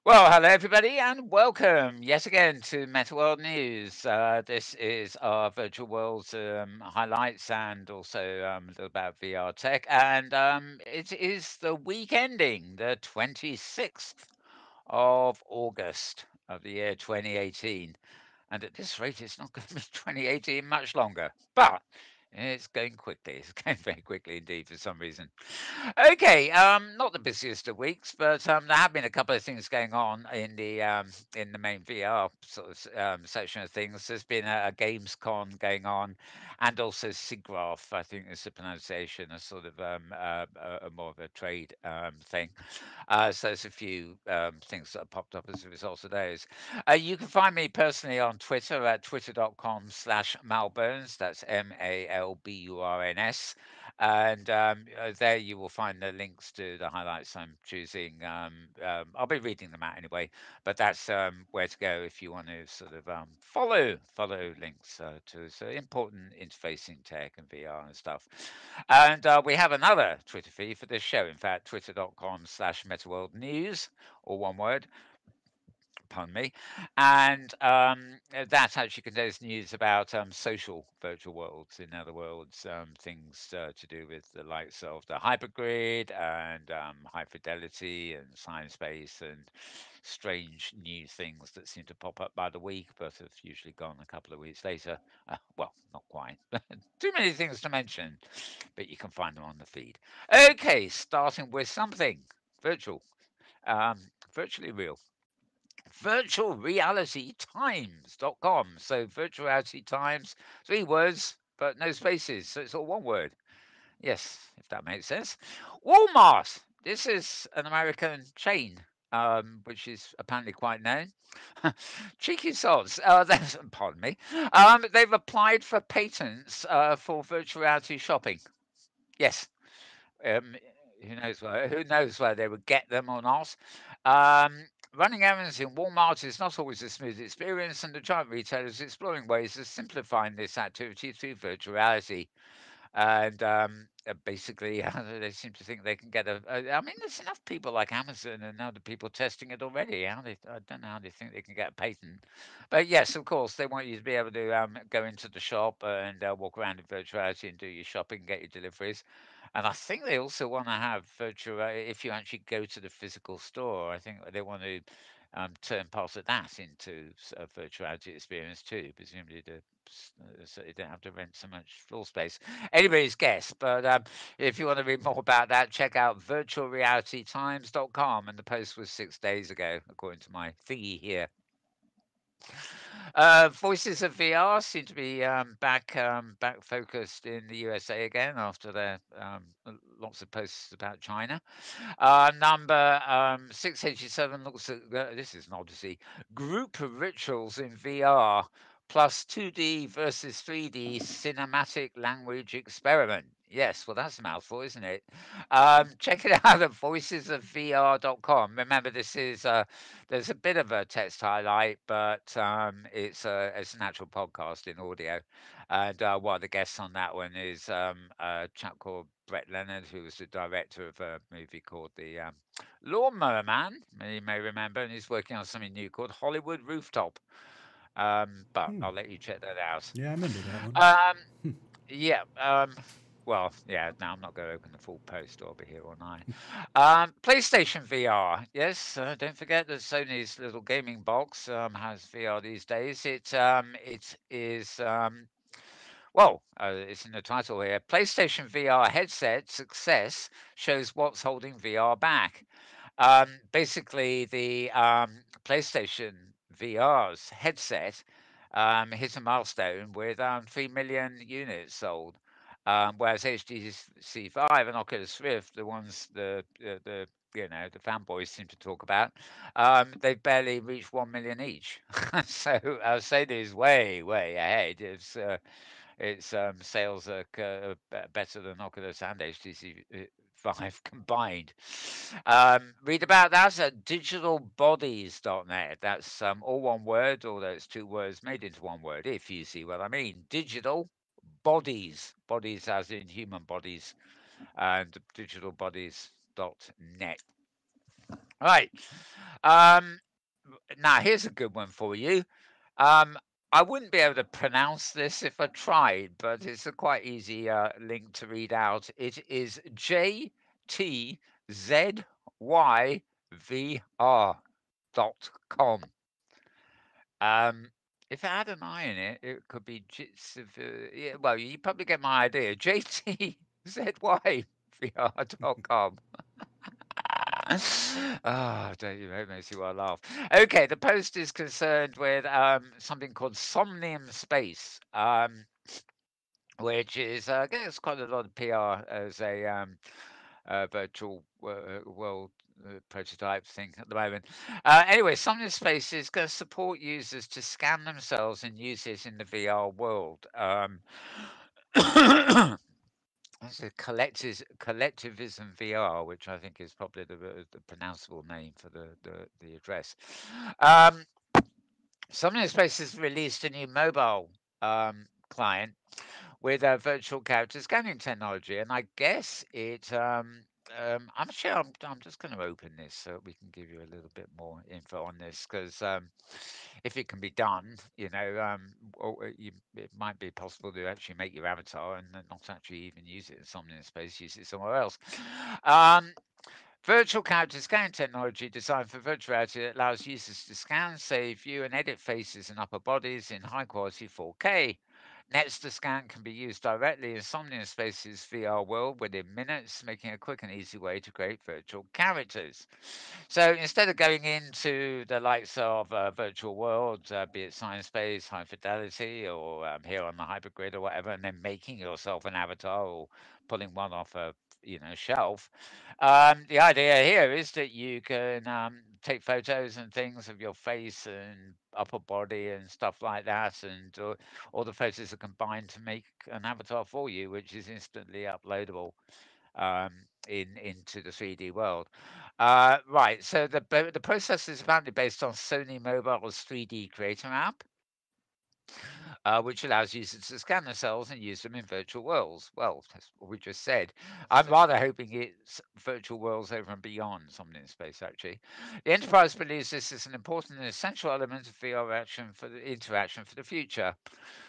Well, hello everybody, and welcome yet again to Metaworld News. This is our virtual world highlights and also a little about VR tech. And it is the week ending, the 26th of August of the year 2018. And at this rate, it's not going to be 2018 much longer. But it's going quickly. It's going very quickly indeed for some reason. Okay, not the busiest of weeks, but there have been a couple of things going on in the main VR sort of section of things. There's been a Gamescom going on, and also SIGGRAPH, I think is the pronunciation, a sort of a more of a trade thing. So there's a few things that have popped up as a result of those. You can find me personally on Twitter at twitter.com/malburns. That's MALBURNS. And there you will find the links to the highlights I'm choosing. I'll be reading them out anyway, but that's where to go if you want to sort of follow links to so important interfacing tech and VR and stuff. And we have another Twitter feed for this show. In fact, twitter.com/MetaWorldNews, or one word, pardon me. And that actually contains news about social virtual worlds. In other words, things to do with the likes of the hypergrid and high fidelity and science-based and strange new things that seem to pop up by the week, but have usually gone a couple of weeks later. Well, not quite. Too many things to mention, but you can find them on the feed. Okay, starting with something virtual, um, virtually real. Virtualrealitytimes.com. So virtual reality times, three words, but no spaces. So it's all one word. Yes, if that makes sense. Walmart. This is an American chain, which is apparently quite known. Cheeky sods. Pardon me. They've applied for patents for virtual reality shopping. Yes. Um, who knows whether they would get them or not. Running errands in Walmart is not always a smooth experience, and the giant retailer is exploring ways of simplifying this activity through virtual reality. And basically, they seem to think they can get I mean, there's enough people like Amazon and other people testing it already. I don't know how they think they can get a patent. But yes, of course, they want you to be able to go into the shop and walk around in virtual reality and do your shopping, get your deliveries. And I think they also want to have virtual, if you actually go to the physical store, I think they want to turn part of that into a virtual reality experience too, presumably so you don't have to rent so much floor space. Anybody's guess, but if you want to read more about that, check out virtualrealitytimes.com. And the post was 6 days ago, according to my thingy here. Voices of VR seem to be back focused in the USA again after their lots of posts about China. Number 687 looks at this is an odyssey. Group rituals in VR plus 2D versus 3D cinematic language experiment. Yes, well, that's a mouthful, isn't it? Check it out at voicesofvr.com. Remember, this is there's a bit of a text highlight, but it's an actual podcast in audio. And one of the guests on that one is a chap called Brett Leonard, who was the director of a movie called The Lawnmower Man, you may remember, and he's working on something new called Hollywood Rooftop. But Hmm. I'll let you check that out. Yeah, I remember that one. Um, yeah. Well, yeah. Now I'm not going to open the full post. Or I'll be here all night. PlayStation VR. Yes. Don't forget that Sony's little gaming box has VR these days. It is. Well, it's in the title here. PlayStation VR headset success shows what's holding VR back. Basically, the PlayStation VR's headset hit a milestone with 3 million units sold. Whereas HTC Vive and Oculus Rift, the ones the the fanboys seem to talk about, they've barely reached 1 million each. So Sony is way ahead. Its sales are better than Oculus and HTC Vive combined. Read about that at digitalbodies.net. That's all one word, although it's two words made into one word, if you see what I mean. Digital bodies, bodies as in human bodies, and digitalbodies.net. Right. Um, Now here's a good one for you. Um, I wouldn't be able to pronounce this if I tried, but it's a quite easy link to read out. It is jtzyvr.com. Um, if it had an I in it, it could be yeah, well, you probably get my idea. jtzyvr.com. Ah, don't you make makes you want to laugh. Okay, the post is concerned with something called Somnium Space, which is gets quite a lot of PR as a virtual world prototype thing at the moment. Anyway, Somnium Space is going to support users to scan themselves and use it in the VR world. That's a collectivism VR, which I think is probably the pronounceable name for the address. Um, Somnium Space has released a new mobile client with a virtual character scanning technology, and I guess I'm sure I'm just going to open this so we can give you a little bit more info on this because if it can be done, it might be possible to actually make your avatar and then not actually even use it in Somnium Space, use it somewhere else. Um, Virtual character scanning technology designed for virtual reality that allows users to scan, save, view, and edit faces and upper bodies in high quality 4K. Next, the scan can be used directly in Somnium Space's VR world within minutes, making a quick and easy way to create virtual characters. So instead of going into the likes of virtual worlds, be it Science Space, High Fidelity, or here on the Hypergrid or whatever, and then making yourself an avatar or pulling one off a shelf, the idea here is that you can take photos and things of your face and upper body and stuff like that, and all the photos are combined to make an avatar for you, which is instantly uploadable um, into the 3D world. Right, so the process is apparently based on Sony Mobile's 3D Creator app, which allows users to scan themselves and use them in virtual worlds. Well, that's what we just said. I'm rather hoping it's virtual worlds over and beyond something in space, actually. The enterprise believes this is an important and essential element of VR action for the interaction for the future.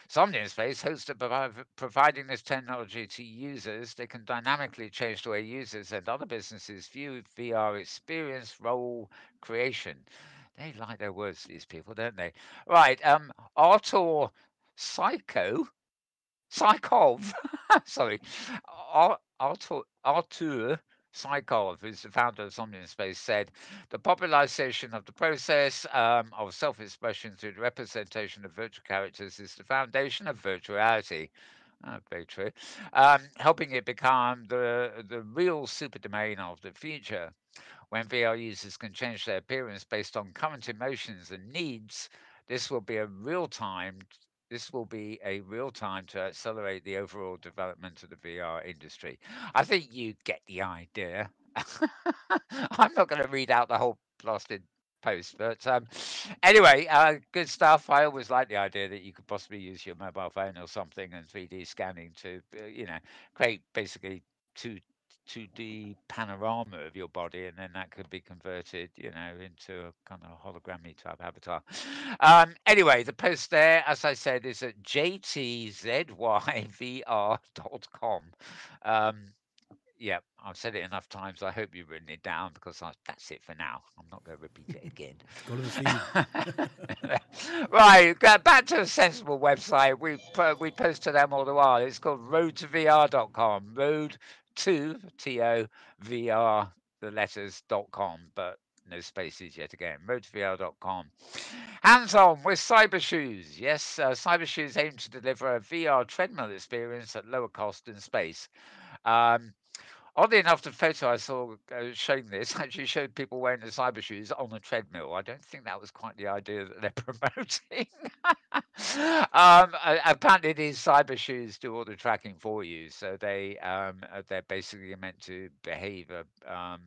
Somnium Space hopes that by providing this technology to users, they can dynamically change the way users and other businesses view VR experience role creation. They like their words, these people, don't they? Right. Artur Psycho, Psychov, sorry, Artur Psychov, who's the founder of Somnium Space, said the popularization of the process of self-expression through the representation of virtual characters is the foundation of virtual reality. Very true. Helping it become the real super domain of the future. When VR users can change their appearance based on current emotions and needs, this will be a real time. This will be a real time to accelerate the overall development of the VR industry. I think you get the idea. I'm not going to read out the whole blasted post, but anyway, good stuff. I always like the idea that you could possibly use your mobile phone or something and 3D scanning to, create basically two 2D panorama of your body, and then that could be converted, into a kind of hologrammy type avatar. Anyway, the post there, as I said, is at jtzyvr.com. Um, yeah, I've said it enough times. I hope you've written it down because that's it for now. I'm not going to repeat it again. Got to the theme. Right, back to a sensible website. We post to them all the while. It's called road2vr.com. Road to TOVR, the letters.com, but no spaces yet again. Road2vr.com. Hands on with Cyber Shoes. Yes, Cyber Shoes aim to deliver a VR treadmill experience at lower cost and space. Um, Oddly enough, the photo I saw showing this actually showed people wearing the cyber shoes on a treadmill. I don't think that was quite the idea that they're promoting. Apparently, these cyber shoes do all the tracking for you, so they're basically meant to behave um,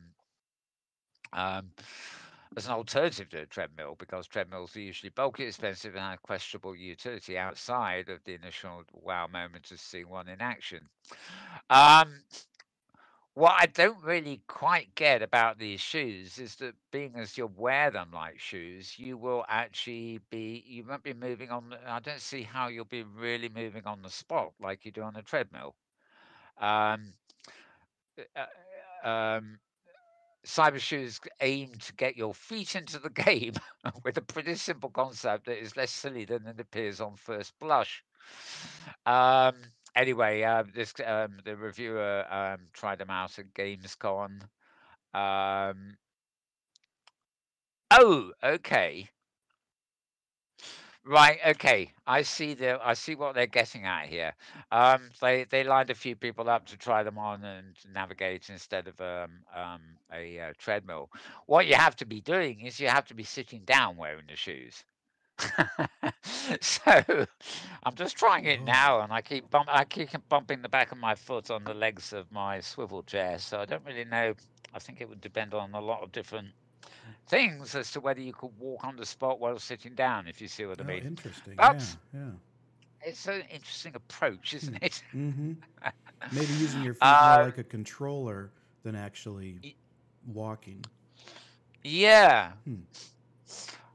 as an alternative to a treadmill because treadmills are usually bulky, expensive, and have questionable utility outside of the initial wow moment of seeing one in action. Um, What I don't really quite get about these shoes is that being as you wear them like shoes, you won't be moving I don't see how you'll be really moving on the spot like you do on a treadmill. Um, uh, um, Cyber shoes aim to get your feet into the game with a pretty simple concept that is less silly than it appears on first blush. Um, anyway, the reviewer tried them out at Gamescom. Um, oh, okay. Right, okay. I see what they're getting at here. They lined a few people up to try them on and navigate instead of a treadmill. What you have to be doing is you have to be sitting down wearing the shoes. So I'm just trying it Oh, now, and I keep bumping the back of my foot on the legs of my swivel chair. So I don't really know. I think it would depend on a lot of different things as to whether you could walk on the spot while sitting down, if you see what I oh, mean. interesting. Yeah, But yeah. it's an interesting approach, isn't it? Mm-hmm. Maybe using your feet more uh, like a controller than actually y- walking. yeah. Hmm.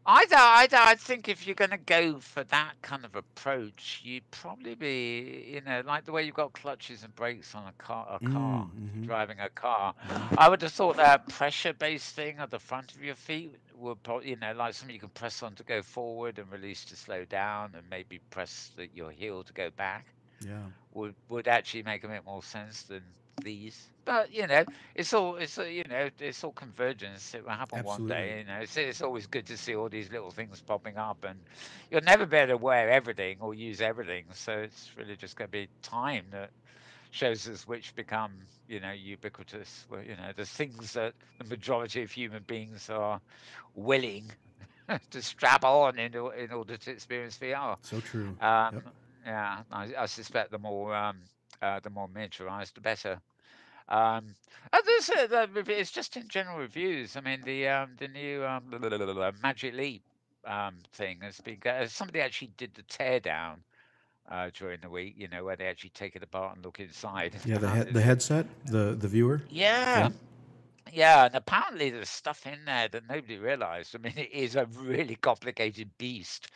I think if you're going to go for that kind of approach, you'd probably be, like the way you've got clutches and brakes on if you're Mm-hmm. driving a car. Mm-hmm. I would have thought that pressure-based thing at the front of your feet would probably, like something you can press on to go forward and release to slow down, and maybe press your heel to go back. Yeah, Would actually make a bit more sense than these. But it's all convergence. It will happen one absolutely. day. It's always good to see all these little things popping up, and you'll never be able to wear everything or use everything. So it's really just going to be time that shows us which become ubiquitous. Well, the things that the majority of human beings are willing to strap on in order to experience VR. So true. Um, Yep. yeah, I suspect the more miniaturized, the better. It's just in general reviews. I mean, the new Magic Leap thing has been. Somebody actually did the teardown during the week. Where they actually take it apart and look inside. Yeah, And the headset, the viewer. yeah, Yep. yeah, and apparently there's stuff in there that nobody realized. I mean, it is a really complicated beast,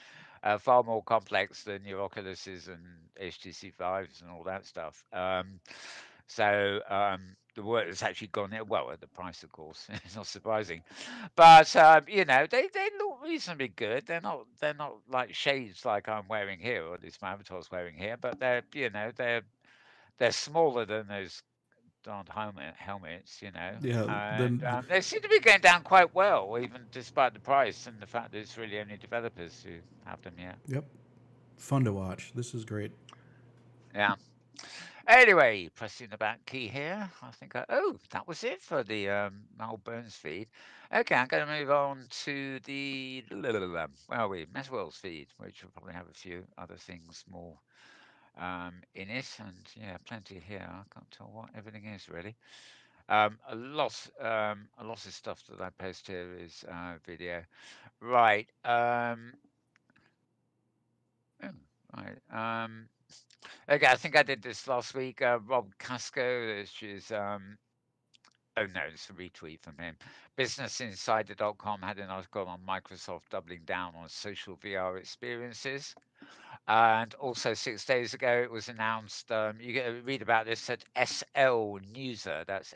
far more complex than your Oculuses and HTC Vives and all that stuff. The work that's actually gone in, well, at the price, of course, it's not surprising. But they look reasonably good. They're not like shades like I'm wearing here, or at least my avatar's wearing here. But they're smaller than those darned helmets, Yeah. and they seem to be going down quite well, even despite the price and the fact that it's really only developers who have them yet. Yep. Fun to watch. This is great. Yeah. Anyway, pressing the back key here. That was it for the Mal Burns feed. Okay, I'm going to move on to the where are we? Metaworld's feed, which will probably have a few other things more in it, and yeah, plenty here. I can't tell what everything is really. A lot of stuff that I post here is video. Right. Oh, right. Okay, I think I did this last week. Rob Casco, which is oh no, it's a retweet from him. BusinessInsider.com had an article on Microsoft doubling down on social VR experiences. And also 6 days ago, it was announced. You get to read about this at SL Newser. That's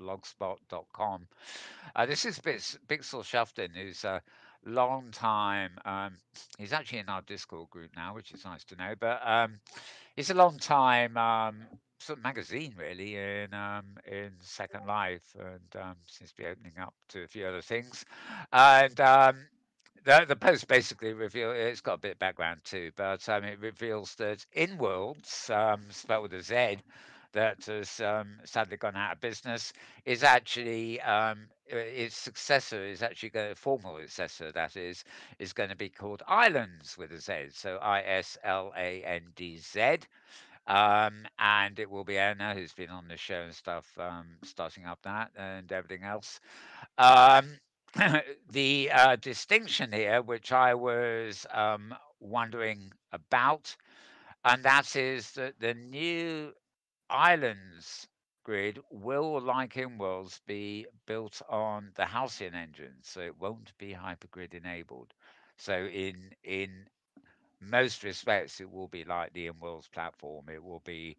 SLNEWSER.blogspot.com. This is Bixel Shafton, who's a long time. He's actually in our Discord group now, which is nice to know. But he's a long time sort of magazine really in Second Life, and seems to be opening up to a few other things. And the post basically it's got a bit of background too, but it reveals that InWorlds, spelled with a Z, that has sadly gone out of business, is actually its successor is actually going formal successor that is going to be called Islands with a Z, so ISLANDZ. And it will be Anna who's been on the show and stuff, starting up that and everything else. Um, the distinction here, which I was wondering about, and that is that the new islands grid will, like in Worlds, be built on the Halcyon engine, so it won't be hypergrid enabled. So in most respects, it will be like the in-worlds platform. It will be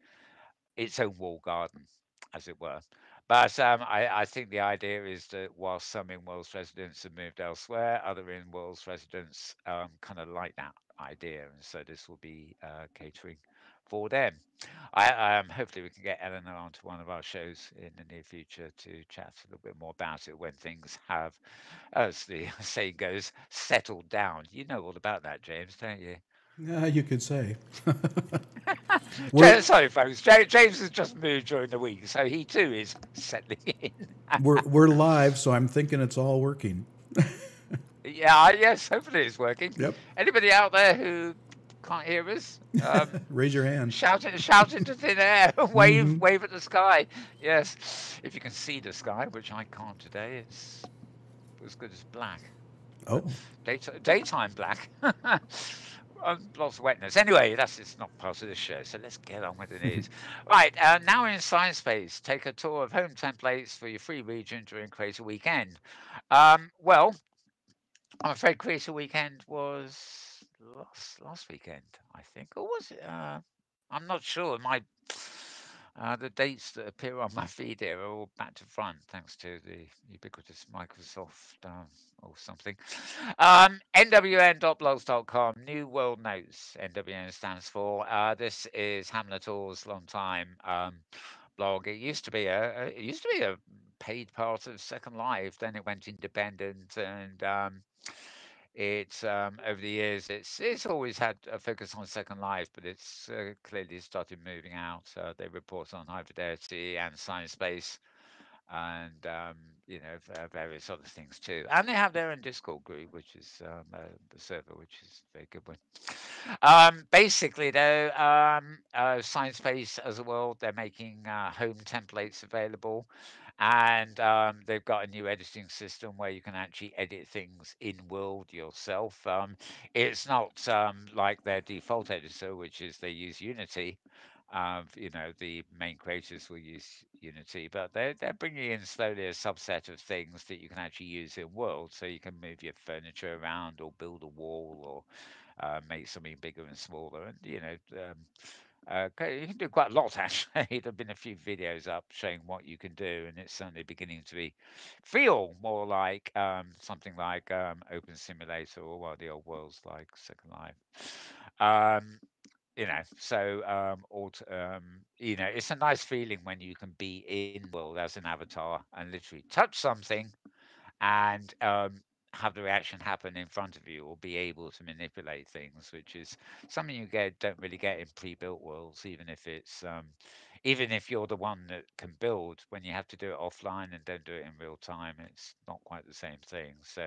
its own wall garden, as it were. But I think the idea is that whilst some in-worlds residents have moved elsewhere, other in-worlds residents kind of like that idea, and so this will be catering for them. Hopefully we can get Eleanor onto one of our shows in the near future to chat a little bit more about it when things have, as the saying goes, settled down. You know all about that, James, don't you? Yeah, you could say. we're Sorry, folks. James has just moved during the week, so he too is settling in. we're live, so I'm thinking it's all working. Yeah, yes, hopefully it's working. Yep. Anybody out there who can't hear us, Raise your hand. shout into thin air, Mm-hmm. wave at the sky. Yes, if you can see the sky, which I can't today, it's as good as black, but Oh, daytime black. Lots of wetness. Anyway, that's it's not part of the show, so let's get on with the news. Right, now in Science Space, take a tour of home templates for your free region during Creator Weekend. Well, I'm afraid Creator Weekend was last weekend, I think, or was it? I'm not sure. The dates that appear on my feed here are all back to front, thanks to the ubiquitous Microsoft or something. NWN.blogs.com, New World Notes. NWN stands for. This is Hamlet Orr's long time blog. It used to be a paid part of Second Life. Then it went independent, and it's over the years, it's always had a focus on Second Life, but it's clearly started moving out. They report on High Fidelity and Science Space, and various other things too. And they have their own Discord group, which is a server, which is a very good one. Basically, though, Science Space as a world, they're making home templates available, and they've got a new editing system where you can actually edit things in world yourself. It's not like their default editor, which is they use Unity. The main creators will use Unity, but they're bringing in slowly a subset of things that you can actually use in world, so you can move your furniture around or build a wall or make something bigger and smaller, and you can do quite a lot actually. There've been a few videos up showing what you can do, and it's certainly beginning to feel more like something like Open Simulator or what the old worlds like Second Life. Um, it's a nice feeling when you can be in world as an avatar and literally touch something and have the reaction happen in front of you or be able to manipulate things, which is something you don't really get in pre-built worlds, even if you're the one that can build. When you have to do it offline and don't do it in real time, it's not quite the same thing. So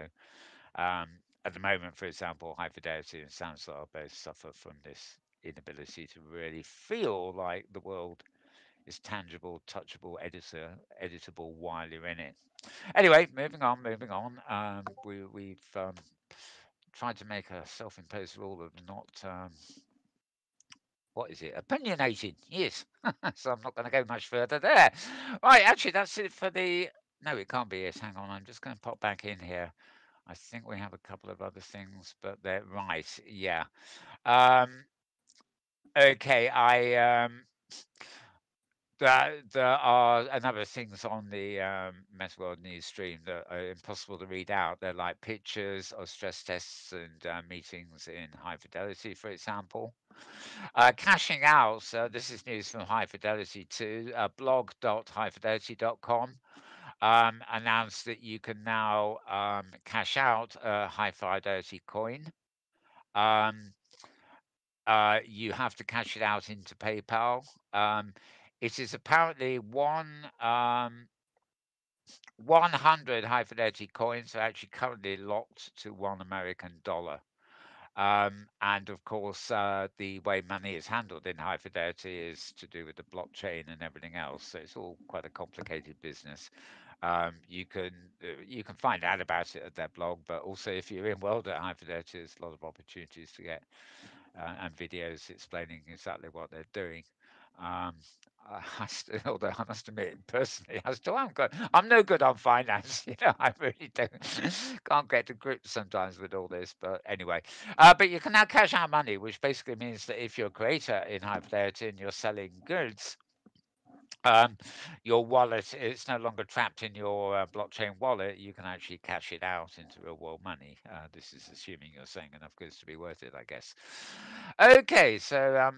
um, at the moment, for example, High Fidelity and Samsung both suffer from this inability to really feel like the world is tangible, touchable, editable while you're in it. Anyway, moving on. We've tried to make a self-imposed rule of not, what is it, opinionated. Yes. So I'm not going to go much further there. Right, actually, that's it for the. No, it can't be it. Hang on, I'm just going to pop back in here. I think we have a couple of other things, but they're right. Yeah. Um, okay. There are a number of things on the Metaworld news stream that are impossible to read out. They're like pictures of stress tests and meetings in High Fidelity, for example. Cashing out, so this is news from High Fidelity too. Blog.highfidelity.com announced that you can now cash out a High Fidelity coin. Um, you have to cash it out into PayPal. It is apparently 100 high fidelity coins are actually currently locked to $1 American. And of course, the way money is handled in high fidelity is to do with the blockchain and everything else. So it's all quite a complicated business. You can find out about it at their blog, but also if you're in world at high fidelity, there's a lot of opportunities to get and videos explaining exactly what they're doing. Um, although I must admit, personally, I still am good. I'm no good on finance. I really don't can't get to grips sometimes with all this. But anyway, but you can now cash out money, which basically means that if you're a creator in Hyperdarity and you're selling goods, um, your wallet it's no longer trapped in your blockchain wallet. You can actually cash it out into real world money. This is assuming you're selling enough goods to be worth it, I guess. Okay, so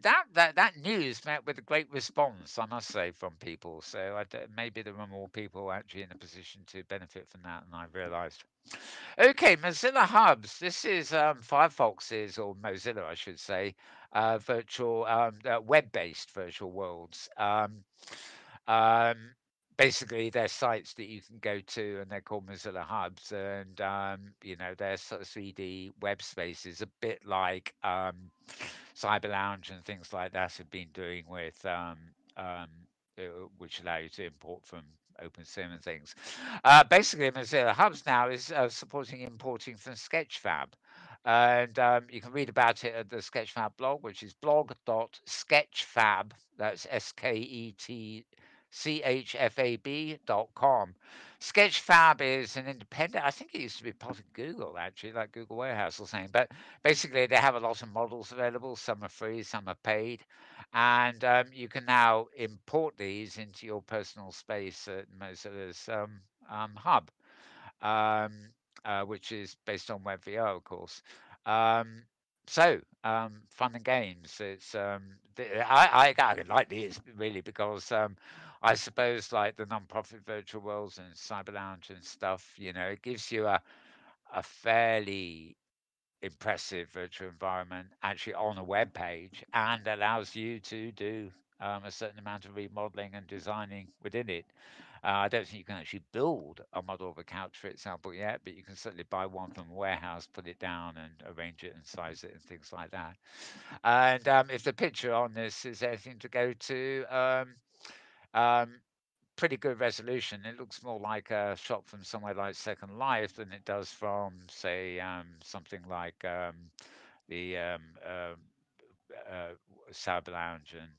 that news met with a great response, I must say, from people. So maybe there were more people actually in a position to benefit from that than I realised. Okay, Mozilla Hubs. This is Firefox's, or Mozilla, I should say, virtual web-based virtual worlds. Um, Basically, they're sites that you can go to, and they're called Mozilla Hubs, and they're sort of 3D web spaces, a bit like Cyber Lounge and things like that have been doing with, which allow you to import from OpenSim and things. Basically, Mozilla Hubs now is supporting importing from Sketchfab. And you can read about it at the Sketchfab blog, which is blog.sketchfab, that's SKETCHFAB.com. Sketchfab is an independent, I think it used to be part of Google, actually, like Google Warehouse or something. But basically, they have a lot of models available. Some are free, some are paid. And you can now import these into your personal space at Mozilla's hub, um, which is based on WebVR, of course. Um, Fun and games. I like these really because I suppose like the non-profit virtual worlds and Cyber Lounge and stuff, it gives you a fairly impressive virtual environment actually on a web page and allows you to do a certain amount of remodeling and designing within it. I don't think you can actually build a model of a couch, for example, yet, but you can certainly buy one from a warehouse, put it down, and arrange it and size it and things like that. And if the picture on this is anything to go to, um, pretty good resolution. It looks more like a shot from somewhere like Second Life than it does from, say, something like the uh, Cyber Lounge and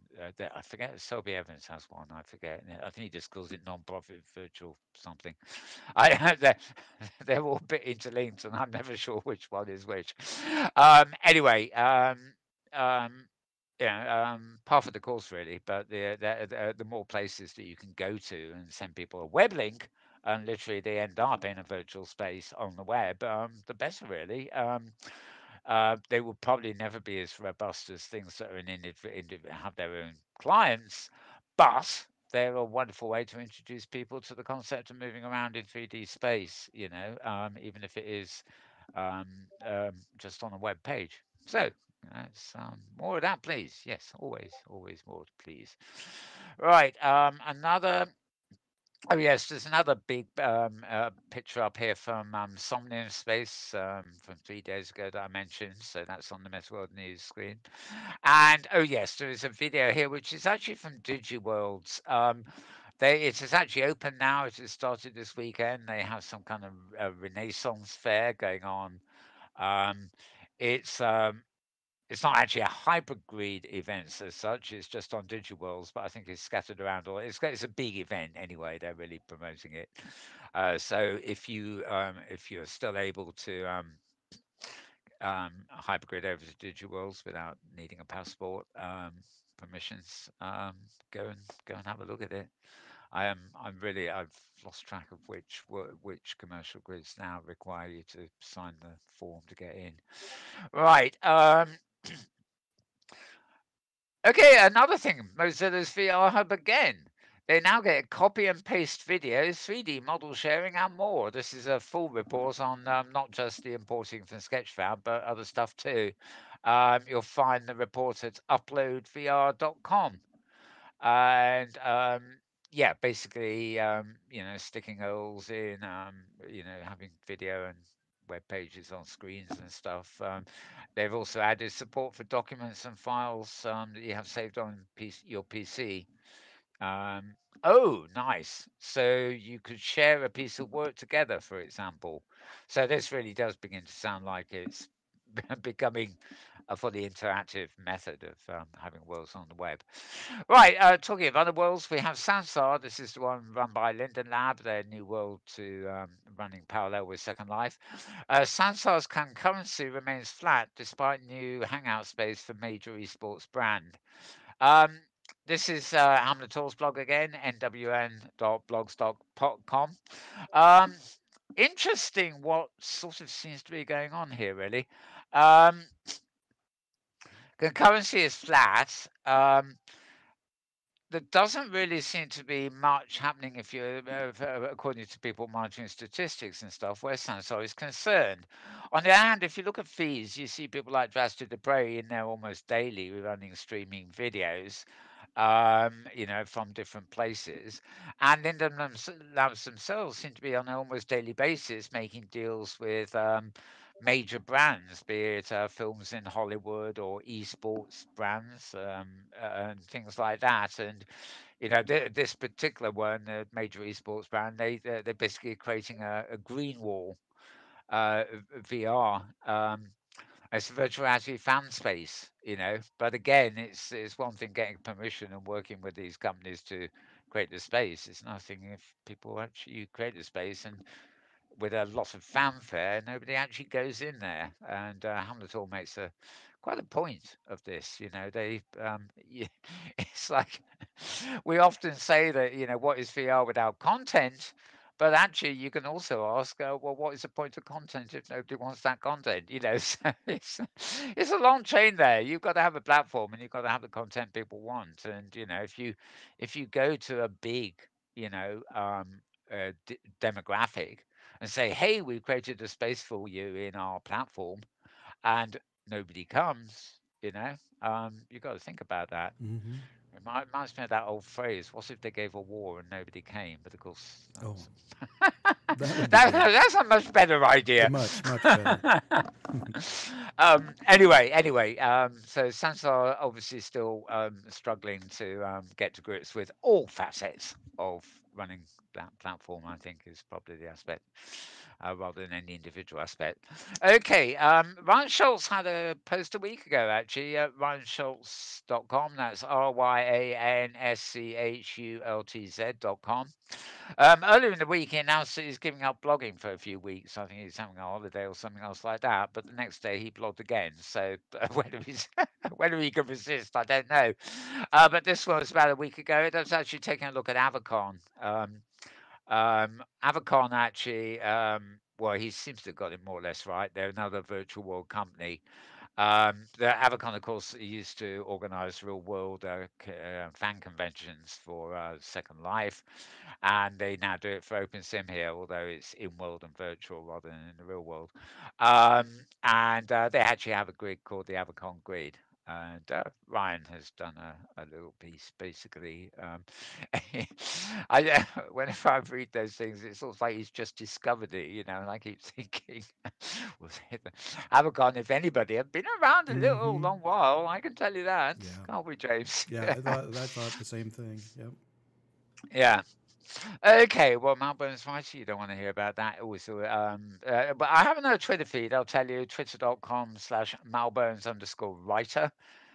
I forget. Selby Evans has one. I forget. I think he just calls it non-profit virtual something. They're, they're all a bit interlinked, and I'm never sure which one is which. Anyway, um, part of the course really, but the more places that you can go to and send people a web link, and literally they end up in a virtual space on the web, the better really. They will probably never be as robust as things that are have their own clients, but they're a wonderful way to introduce people to the concept of moving around in 3D space, even if it is just on a web page. So that's more of that, please. Yes, always more, please. Right, another. Oh yes, there's another big picture up here from Somnium Space from 3 days ago that I mentioned. So that's on the Metaworld News screen. And oh yes, there is a video here which is actually from DigiWorlds. It is actually open now. It has started this weekend. They have some kind of Renaissance fair going on. Um, it's um, it's not actually a hybrid grid event as such. It's just on DigiWorlds, but I think it's scattered around all. It's a big event anyway. They're really promoting it. So if you're still able to hypergrid over to DigiWorlds without needing a passport permissions, go and have a look at it. I've lost track of which commercial grids now require you to sign the form to get in. Right. Okay, another thing, Mozilla's VR Hub again. They now get copy and paste videos, 3D model sharing, and more. This is a full report on not just the importing from Sketchfab, but other stuff too. You'll find the report at uploadvr.com. And yeah, basically, sticking holes in, having video and web pages on screens and stuff. They've also added support for documents and files that you have saved on your PC. Um, oh, nice. So you could share a piece of work together, for example. So this really does begin to sound like it's becoming a fully interactive method of having worlds on the web. Right, talking of other worlds, we have Sansar. This is the one run by Linden Lab, their new world to running parallel with Second Life. Sansar's concurrency remains flat despite new hangout space for major esports brand. Um, this is Hamletor's blog again, nwn.blogs.com. Um, Interesting what sort of seems to be going on here, really. Um, Concurrency is flat. There doesn't really seem to be much happening if you, according to people monitoring statistics and stuff, where Sansar is concerned. On the other hand, if you look at feeds, you see people like Drastic Debray in there almost daily running streaming videos, from different places. And Linden Labs themselves seem to be on an almost daily basis making deals with major brands, be it films in Hollywood or esports brands and things like that. And this particular one, the major esports brand, they're basically creating a green wall VR. It's a virtual reality fan space, But again, it's one thing getting permission and working with these companies to create the space. It's another thing if people actually create the space and with a lot of fanfare, nobody actually goes in there. And Hamlet Hall makes a quite a point of this. It's like we often say that what is VR without content, but actually you can also ask, well, what is the point of content if nobody wants that content? So it's a long chain there. You've got to have a platform and you've got to have the content people want. And if you go to a big demographic and say, hey, we've created a space for you in our platform, and nobody comes, you've got to think about that. Hmm. Reminds me of that old phrase, what if they gave a war and nobody came? But of course, that Oh, was that would be that, good. that's a much better idea. Much, much better. Anyway, so Sansar obviously still struggling to get to grips with all facets of running that platform, I think, is probably the aspect, rather than any individual aspect. Okay, Ryan Schultz had a post a week ago, actually, at ryanschultz.com. That's RyanSchultz.com. Earlier in the week, he announced that he's giving up blogging for a few weeks. I think he's having a holiday or something else like that. But the next day, he blogged again. So whether he's whether he can resist, I don't know. But this one was about a week ago. It was actually taking a look at Avacon. Avacon actually, well, he seems to have got it more or less right. They're another virtual world company. The Avacon, of course, used to organise real-world fan conventions for Second Life, and they now do it for OpenSim here, although it's in-world and virtual rather than in the real world. And they actually have a grid called the Avacon Grid. And Ryan has done a little piece, basically. Whenever I read those things, it's sort of like he's just discovered it, and I keep thinking, was it Avacon, if anybody, have been around a little Hmm. long while. I can tell you that, Yeah. can't we, James? Yeah, I thought the same thing. Yep. Yeah. Okay, well, Malburn's right. You don't want to hear about that. Also, but I have another Twitter feed. I'll tell you, twitter.com/Malburns_writer.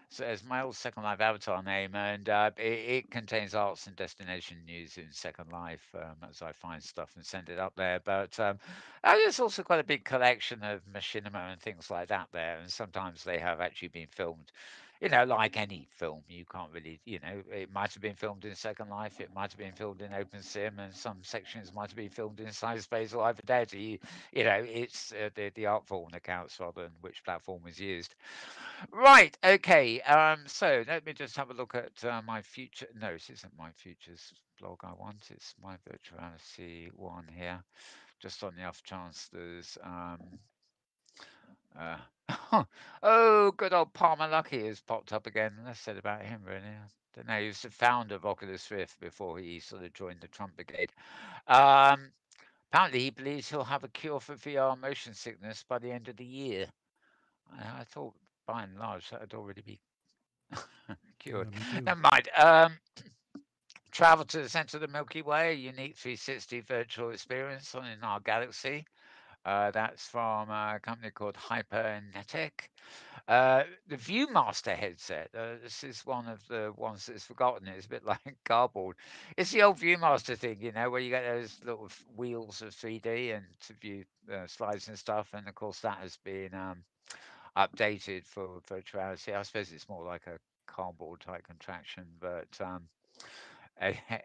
So it's my old Second Life avatar name, and it contains arts and destination news in Second Life as I find stuff and send it up there. But there's also quite a big collection of machinima and things like that there, and sometimes they have actually been filmed. Like any film, you can't really, it might have been filmed in Second Life, it might have been filmed in OpenSim, and some sections might have been filmed in Cyberspace or Hyperdata. It's the art form that counts rather than which platform was used. Right. Okay. So let me just have a look at my future. No, this isn't my futures blog I want. It's my virtuality one here. Just on the off chance there's uh, oh, good old Palmer Lucky has popped up again. Less said about him, really. I don't know. He was the founder of Oculus Rift before he sort of joined the Trump Brigade. Um, Apparently, he believes he'll have a cure for VR motion sickness by the end of the year. I thought, by and large, that would already be cured. Yeah, me too. Never mind. Travel to the center of the Milky Way, a unique 360 virtual experience in our galaxy. That's from a company called Hypernetic. The Viewmaster headset. This is one of the ones that's forgotten. It's a bit like cardboard. It's the old Viewmaster thing, where you get those little wheels of 3D and to view slides and stuff. And of course, that has been updated for virtuality. I suppose it's more like a cardboard type contraction, but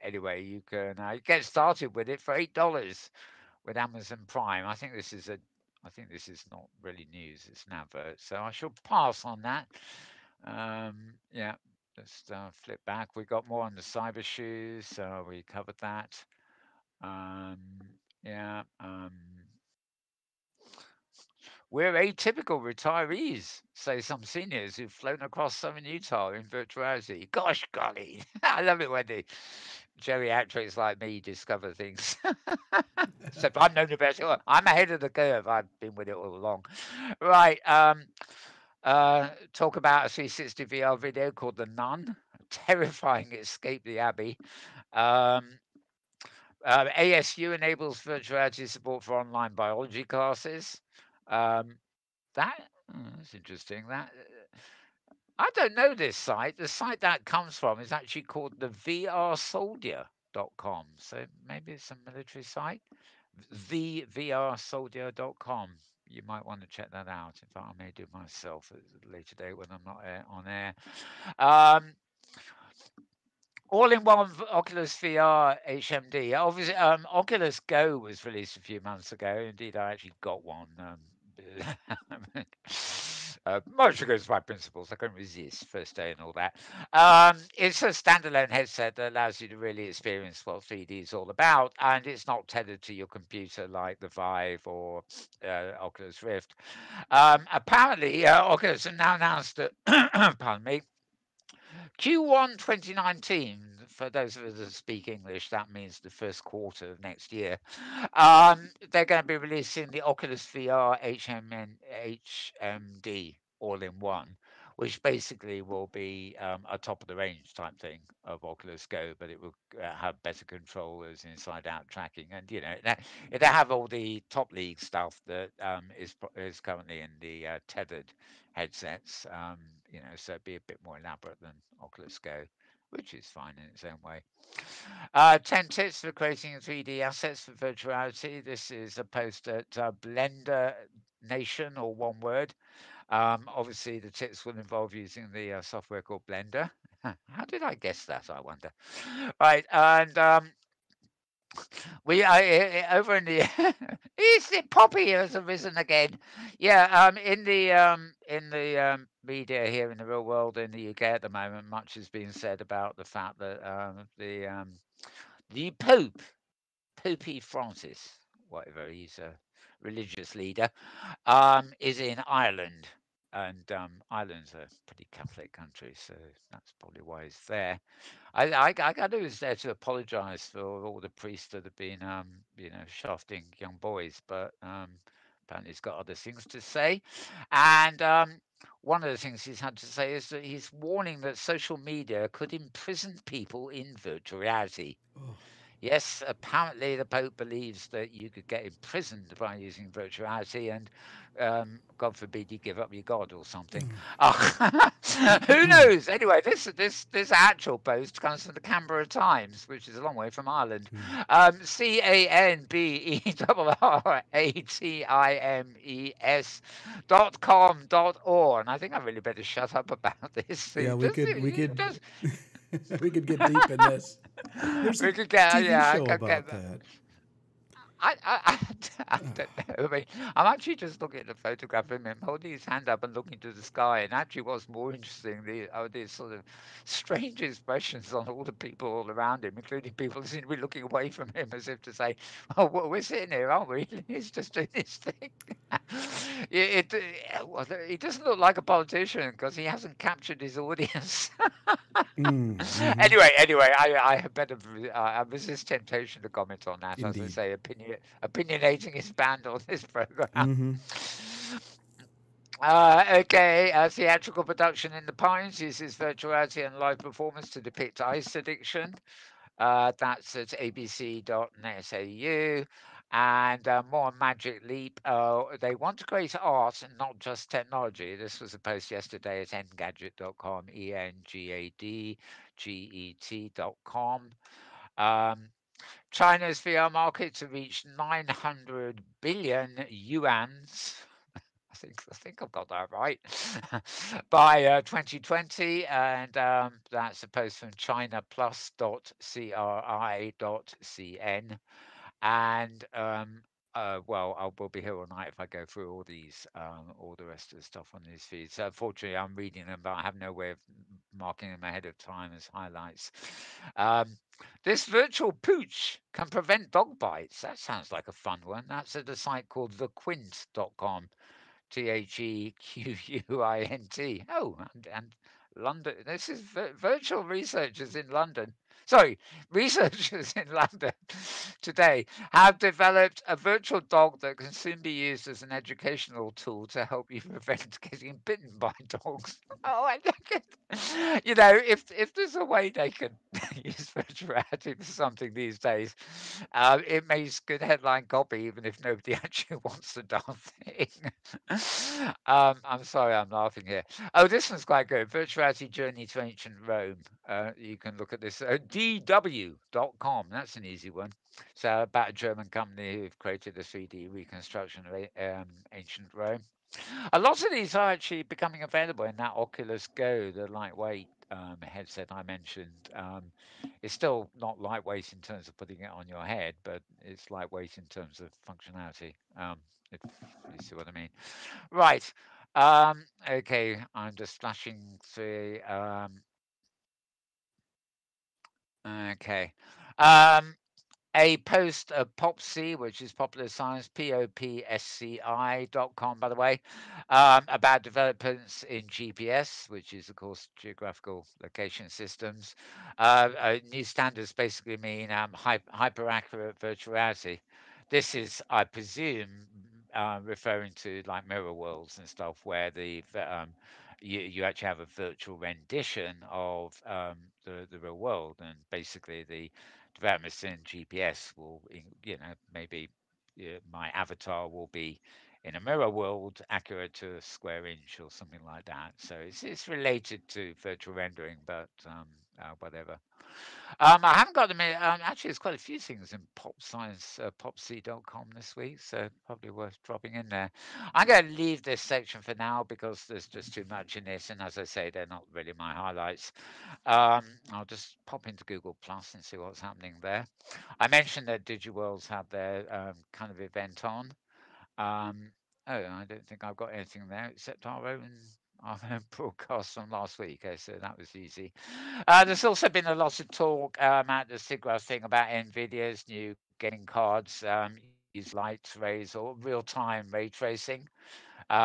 anyway, you can get started with it for $8 with Amazon Prime. I think this is not really news; it's an advert, so I shall pass on that. Yeah, let's flip back. We got more on the cyber shoes, so we covered that. Um, yeah, we're atypical retirees, say some seniors who've flown across southern Utah in virtuality. Gosh golly, I love it when the geriatrics like me discover things. Except I'm no better. I'm ahead of the curve. I've been with it all along. Right. Talk about a 360 VR video called The Nun. Terrifying escape the Abbey. Um, ASU enables virtuality support for online biology classes. Um, that's interesting. I don't know this site. The site that comes from is actually called the vrsoldier.com. So maybe it's a military site. The vrsoldier.com. You might want to check that out. In fact, I may do myself at a later date when I'm not on air. Um, All-in-one Oculus VR HMD. Obviously, Oculus Go was released a few months ago. Indeed, I actually got one. Much against my principles, I couldn't resist first day and all that. It's a standalone headset that allows you to really experience what 3D is all about, and it's not tethered to your computer like the Vive or Oculus Rift. Apparently, Oculus have now announced that, pardon me, Q1 2019, for those of us that speak English, that means the first quarter of next year. They're going to be releasing the Oculus VR HMD all in one, which basically will be a top of the range type thing of Oculus Go, but it will have better controllers, inside out tracking, and it'll have all the top league stuff that is currently in the tethered headsets. So it'd be a bit more elaborate than Oculus Go, which is fine in its own way. 10 tips for creating 3D assets for virtuality. This is a post at Blender Nation, or one word. Obviously, the tips will involve using the software called Blender. How did I guess that, I wonder? Right, and we over in the is it Poppy has arisen again? Yeah, in the media here in the real world in the UK at the moment, much has been said about the fact that the Pope Francis, whatever, he's a religious leader, is in Ireland. And Ireland's a pretty Catholic country, so that's probably why he's there. I got he was there to apologise for all the priests that have been, shafting young boys, but apparently he's got other things to say. And one of the things he's had to say is that he's warning that social media could imprison people in virtual reality. Oh, Yes, apparently the Pope believes that you could get imprisoned by using virtuality, and God forbid you give up your God or something. Oh, who knows? Anyway, this actual post comes from the Canberra Times, which is a long way from Ireland. CANBERRATIMES.com.or, and I think I really better shut up about this. yeah, we Does could we it could does we could get deep in this. There's a we could get TV yeah, show I get about that. I I don't know. I mean, I'm actually just looking at the photograph of him holding his hand up and looking to the sky. And actually, what's more interesting, these sort of strange expressions on all the people all around him, including people who seem to be looking away from him as if to say, "Oh, well, we're sitting here, aren't we? He's just doing this thing." Well, he doesn't look like a politician because he hasn't captured his audience. Mm-hmm. Anyway, I had better I resist temptation to comment on that. As I Indeed. say, opinionating is banned on this program. Mm-hmm. Okay, theatrical production in the Pines uses virtuality and live performance to depict ice addiction. That's at abc.net.au. And more on Magic Leap. They want to create art and not just technology. This was a post yesterday at engadget.com, engadget.com. Um, China's VR market to reach 900 billion yuans. I think I've got that right. By 2020, and that's a post from chinaplus.cri.cn. And well, I will be here all night if I go through all these, all the rest of the stuff on these feeds. So fortunately, I'm reading them, but I have no way of marking them ahead of time as highlights. Um, this virtual pooch can prevent dog bites. That sounds like a fun one. That's at a site called thequint.com. TheQuint. Oh, and London. This is virtual researchers in London. Sorry, researchers in London today have developed a virtual dog that can soon be used as an educational tool to help you prevent getting bitten by dogs. Oh, I like it. You know, if there's a way they can use virtual reality for something these days, it makes good headline copy, even if nobody actually wants the darn thing. I'm sorry, I'm laughing here. Oh, this one's quite good. Virtuality Journey to Ancient Rome. You can look at this. DW.com. That's an easy one. So, about a German company who've created a 3D reconstruction of ancient Rome. A lot of these are actually becoming available in that Oculus Go, the lightweight headset I mentioned. It's still not lightweight in terms of putting it on your head, but it's lightweight in terms of functionality, if you see what I mean. Right. Okay, I'm just flashing through. Okay. Um, a post of POPSI, which is Popular Science, POPSCI.com, by the way, about developments in GPS, which is, of course, geographical location systems. New standards basically mean hyper accurate virtual reality. This is, I presume, referring to like mirror worlds and stuff, where you actually have a virtual rendition of the real world, and basically the developments in GPS will, maybe my avatar will be in a mirror world accurate to a square inch or something like that. So it's related to virtual rendering, but whatever. I haven't got them in. Actually, there's quite a few things in pop science, popc.com this week, so probably worth dropping in there. I'm going to leave this section for now because there's just too much in this, and as I say, they're not really my highlights. I'll just pop into Google Plus and see what's happening there. I mentioned that DigiWorlds had their kind of event on. Um, oh, I don't think I've got anything there except our own broadcast from last week. Okay, so that was easy. There's also been a lot of talk at the SIGGRAPH thing about NVIDIA's new gaming cards use light rays or real-time ray tracing,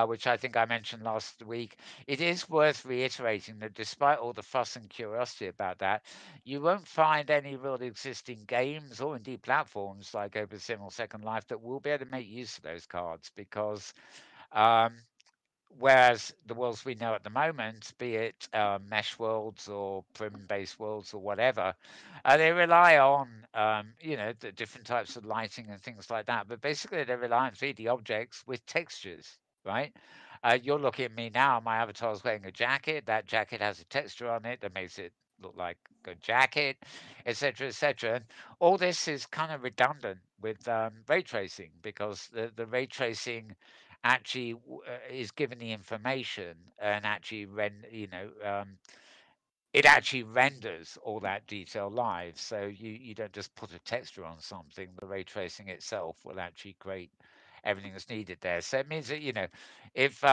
which I think I mentioned last week. It is worth reiterating that despite all the fuss and curiosity about that, you won't find any real existing games or indeed platforms like OpenSim or Second Life that will be able to make use of those cards because um, whereas the worlds we know at the moment, be it mesh worlds or prim-based worlds or whatever, they rely on the different types of lighting and things like that. But basically, they rely on 3D objects with textures, right? You're looking at me now. My avatar is wearing a jacket. That jacket has a texture on it that makes it look like a jacket, etc., etc. And all this is kind of redundant with ray tracing because the ray tracing actually is given the information and actually it actually renders all that detail live. So you don't just put a texture on something. The ray tracing itself will actually create everything that's needed there. So it means that if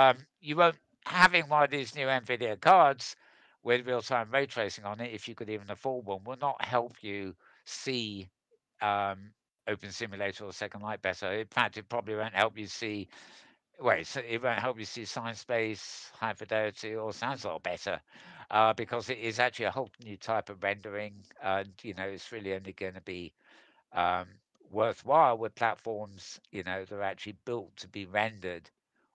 you won't having one of these new NVIDIA cards with real-time ray tracing on it, if you could even afford one, will not help you see um, Open Simulator or Second Light better. In fact, it probably won't help you see Wait, so it won't help you see science space, high fidelity, or sounds a lot better, because it is actually a whole new type of rendering, and it's really only going to be um, worthwhile with platforms, that are actually built to be rendered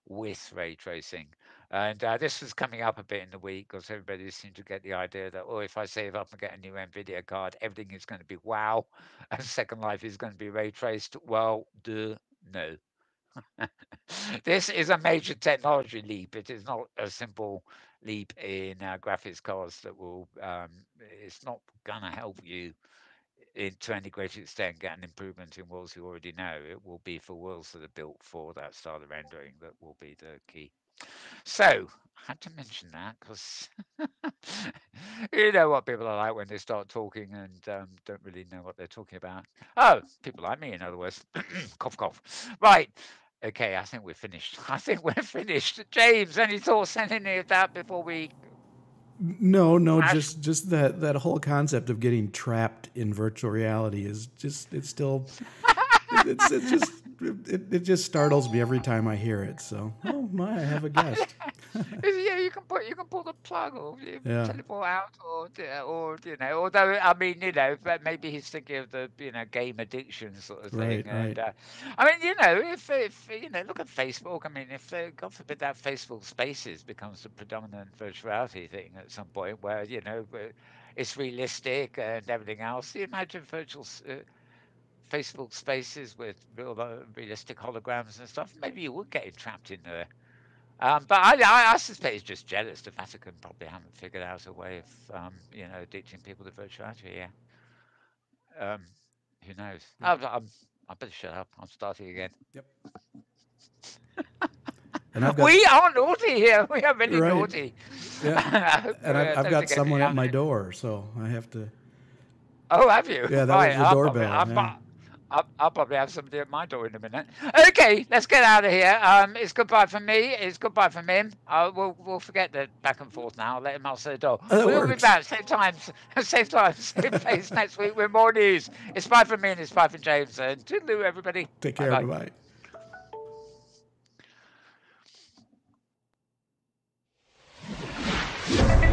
with ray tracing. And this was coming up a bit in the week because everybody seemed to get the idea that, oh, if I save up and get a new NVIDIA card, everything is going to be wow, and Second Life is going to be ray traced. Well, no. This is a major technology leap. It is not a simple leap in graphics cards that will. It's not gonna help you to any great extent get an improvement in worlds you already know. It will be for worlds that are built for that style of rendering that will be the key. So I had to mention that because you know what people are like when they start talking and don't really know what they're talking about. Oh, people like me, in other words. Cough, cough. Right. Okay, I think we're finished. I think we're finished. James, any thoughts on any of that before we No, crash? just that whole concept of getting trapped in virtual reality is just it's still it's just it just startles me every time I hear it. So, oh my, I have a guest. Yeah, you can pull the plug or you Yeah, teleport out or you know. Although I mean, you know, but maybe he's thinking of the game addiction sort of thing. right. And I mean, you know, if you know, look at Facebook. I mean, if God forbid that Facebook Spaces becomes the predominant virtuality thing at some point, where you know it's realistic and everything else. You imagine Facebook Spaces with realistic holograms and stuff. Maybe you would get entrapped in there. But I suspect he's just jealous. The Vatican probably haven't figured out a way of, addicting people to virtuality. Yeah. Um, who knows? Yep. I better shut up. I'm starting again. Yep. And I've got We are naughty here. We are really right. naughty. Yeah. I hope And I've don't got think anything someone at my happened. door, so I have to. Oh, have you? Yeah, that Right. was the doorbell. Yeah. I'll probably have somebody at my door in a minute. Okay, let's get out of here. It's goodbye from me. It's goodbye from him. We'll forget the back and forth now. Let him answer the door. That We'll be works. back same time, same time, same place next week with more news. It's bye from me and it's bye from James. And toodaloo, everybody. Take Bye care. bye. Bye bye.